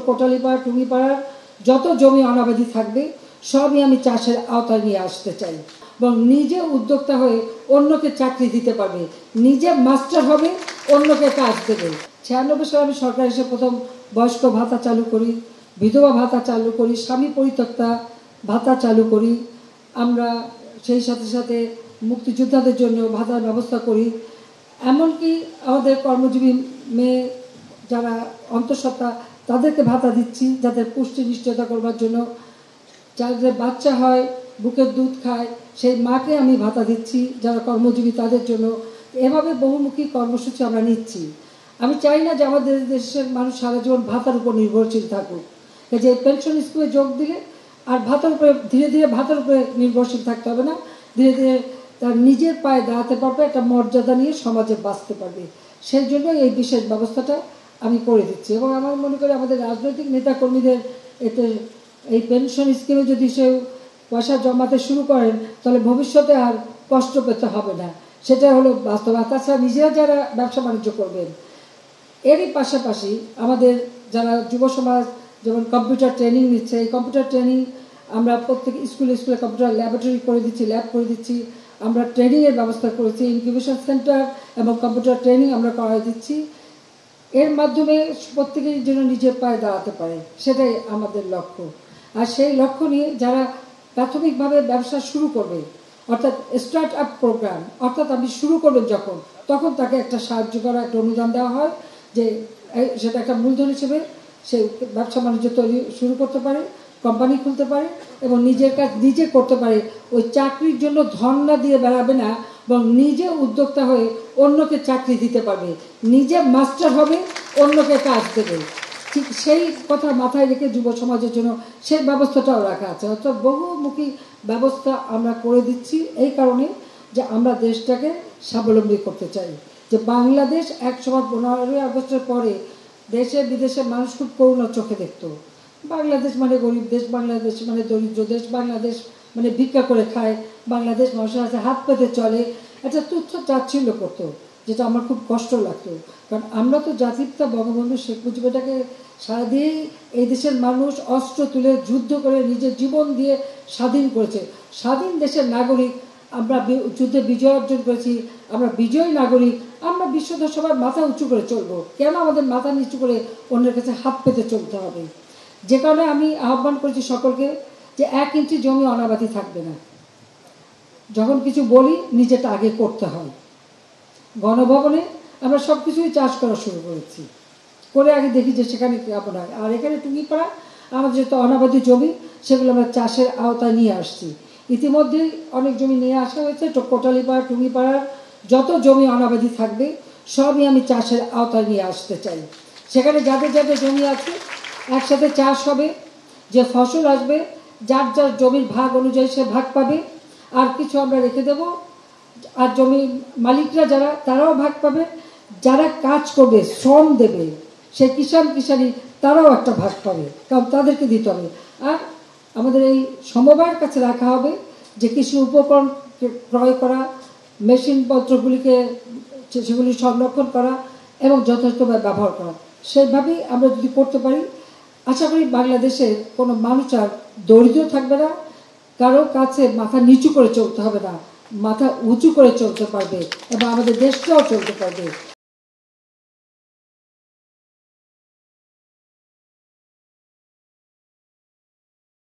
কোটালীপাড়া টুঙ্গিপাড়ার যত জমি অনাবাদি থাকবে সবই আমি চাষের আওতায় নিয়ে আসতে চাই এবং নিজে উদ্যোক্তা হয়ে অন্যকে চাকরি দিতে পারবে, নিজে মাস্টার হবে, অন্যকে কাজ দেবে। 96 সালে আমি সরকার এসে প্রথম বয়স্ক ভাতা চালু করি, বিধবা ভাতা চালু করি, স্বামী পরিত্যক্তা ভাতা চালু করি। আমরা সেই সাথে সাথে মুক্তিযোদ্ধাদের জন্য ভাতার ব্যবস্থা করি। এমনকি আমাদের কর্মজীবী মেয়ে যারা অন্তঃসত্ত্বা তাদেরকে ভাতা দিচ্ছি, যাদের পুষ্টি নিশ্চয়তা করবার জন্য। যাদের বাচ্চা হয়, বুকের দুধ খায়, সেই মাকে আমি ভাতা দিচ্ছি, যারা কর্মজীবী তাদের জন্য। এভাবে বহুমুখী কর্মসূচি আমরা নিচ্ছি। আমি চাই না যে আমাদের দেশের মানুষ সারা জীবন ভাতার উপর নির্ভরশীল থাকুক। যে পেনশন স্কিমে যোগ দিলে আর ভাতার উপরে ধীরে ধীরে ভাতার উপরে নির্ভরশীল থাকতে হবে না, ধীরে ধীরে তার নিজের পায়ে দাঁড়াতে পারবে, একটা মর্যাদা নিয়ে সমাজে বাঁচতে পারবে। সেই জন্য এই বিশেষ ব্যবস্থাটা আমি করে দিচ্ছি। এবং আমার মনে করি আমাদের রাজনৈতিক নেতাকর্মীদের এতে এই পেনশন স্কিমে যদি সে পয়সা জমাতে শুরু করেন তাহলে ভবিষ্যতে আর কষ্ট পেতে হবে না, সেটা হলো বাস্তবতা। তাছাড়া নিজেরা যারা ব্যবসা বাণিজ্য করবেন, এরই পাশাপাশি আমাদের যারা যুব সমাজ যেমন কম্পিউটার ট্রেনিং নিচ্ছে, এই কম্পিউটার ট্রেনিং আমরা প্রত্যেক স্কুলে স্কুলে কম্পিউটার ল্যাবরেটরি করে দিচ্ছি, ল্যাব করে দিচ্ছি। আমরা ট্রেনিংয়ের ব্যবস্থা করেছি, ইনকিউবেশন সেন্টার এবং কম্পিউটার ট্রেনিং আমরা করাই দিচ্ছি। এর মাধ্যমে প্রত্যেকেই যেন নিজের পায়ে দাঁড়াতে পারে, সেটাই আমাদের লক্ষ্য। আর সেই লক্ষ্য নিয়ে যারা প্রাথমিকভাবে ব্যবসা শুরু করবে, অর্থাৎ স্টার্ট আপ প্রোগ্রাম, অর্থাৎ আপনি শুরু করবেন যখন, তখন তাকে একটা সাহায্য করা, একটা অনুদান দেওয়া হয় যে সেটা একটা মূলধন হিসেবে সে ব্যবসা বাণিজ্য শুরু করতে পারে, কোম্পানি খুলতে পারে এবং নিজের কাজ নিজে করতে পারে। ওই চাকরির জন্য ধর্ণা দিয়ে বেড়াবে না, এবং নিজে উদ্যোক্তা হয়ে অন্যকে চাকরি দিতে পারবে, নিজে মাস্টার হবে, অন্যকে কাজ দেবে। ঠিক সেই কথা মাথায় রেখে যুব সমাজের জন্য সেই ব্যবস্থাটাও রাখা আছে। অর্থাৎ বহুমুখী ব্যবস্থা আমরা করে দিচ্ছি এই কারণে যে আমরা দেশটাকে স্বাবলম্বী করতে চাই। যে বাংলাদেশ একসময় 15ই আগস্টের পরে দেশে বিদেশে মানুষ খুব করুণা চোখে দেখত। বাংলাদেশ মানে গরিব দেশ, বাংলাদেশ মানে দরিদ্র দেশ, বাংলাদেশ মানে ভিক্ষা করে খায়, বাংলাদেশ মানুষের কাছে হাত পেতে চলে, একটা তুচ্ছ তাচ্ছিল্য করতো, যেটা আমার খুব কষ্ট লাগতো। কারণ আমরা তো জাতিপিতা বঙ্গবন্ধু শেখ মুজিবটাকে সারা দিয়েই এই দেশের মানুষ অস্ত্র তুলে যুদ্ধ করে নিজের জীবন দিয়ে স্বাধীন করেছে। স্বাধীন দেশের নাগরিক আমরা, যুদ্ধে বিজয় অর্জন করেছি, আমরা বিজয়ী নাগরিক। আমরা বিশ্বদর সবার মাথা উঁচু করে চলবো, কেন আমাদের মাথা নিচু করে অন্যের কাছে হাত পেতে চলতে হবে? যে কারণে আমি আহ্বান করেছি সকলকে যে 1 ইঞ্চি জমি অনাবাদি থাকবে না। যখন কিছু বলি নিজেটা আগে করতে হয়। গণভবনে আমরা সব কিছুই চাষ করা শুরু করেছি, করে আগে দেখি যে সেখানে কেমন হয়। আর এখানে টুঙ্গিপাড়া আমাদের যত অনাবাদি জমি সেগুলো আমরা চাষের আওতায় নিয়ে আসছি। ইতিমধ্যেই অনেক জমি নিয়ে আসা হয়েছে। কোটালীপাড়া টুঙ্গিপাড়ার যত জমি অনাবাদি থাকবে সবই আমি চাষের আওতায় নিয়ে আসতে চাই। সেখানে যাদের যাদের জমি আছে একসাথে চাষ হবে, যে ফসল আসবে যার যার জমির ভাগ অনুযায়ী সে ভাগ পাবে, আর কিছু আমরা রেখে দেব। আর জমির মালিকরা যারা, তারাও ভাগ পাবে। যারা কাজ করবে, শ্রম দেবে, সে কিষাণী তারাও একটা ভাগ পাবে, কারণ তাদেরকে দিতে হবে। আর আমাদের এই সমবায়ের কাছে রাখা হবে যে কৃষি উপকরণ ক্রয় করা, মেশিনপত্রগুলিকে সেগুলি সংরক্ষণ করা এবং যথেষ্টভাবে ব্যবহার করা। সেইভাবেই আমরা যদি করতে পারি, আশা করি বাংলাদেশের কোনো মানুষ আর দরিদ্র থাকবে না, কারো কাছে মাথা নিচু করে চলতে হবে না, মাথা উঁচু করে চলতে পারবে এবং আমাদের দেশটাও চলতে পারবে।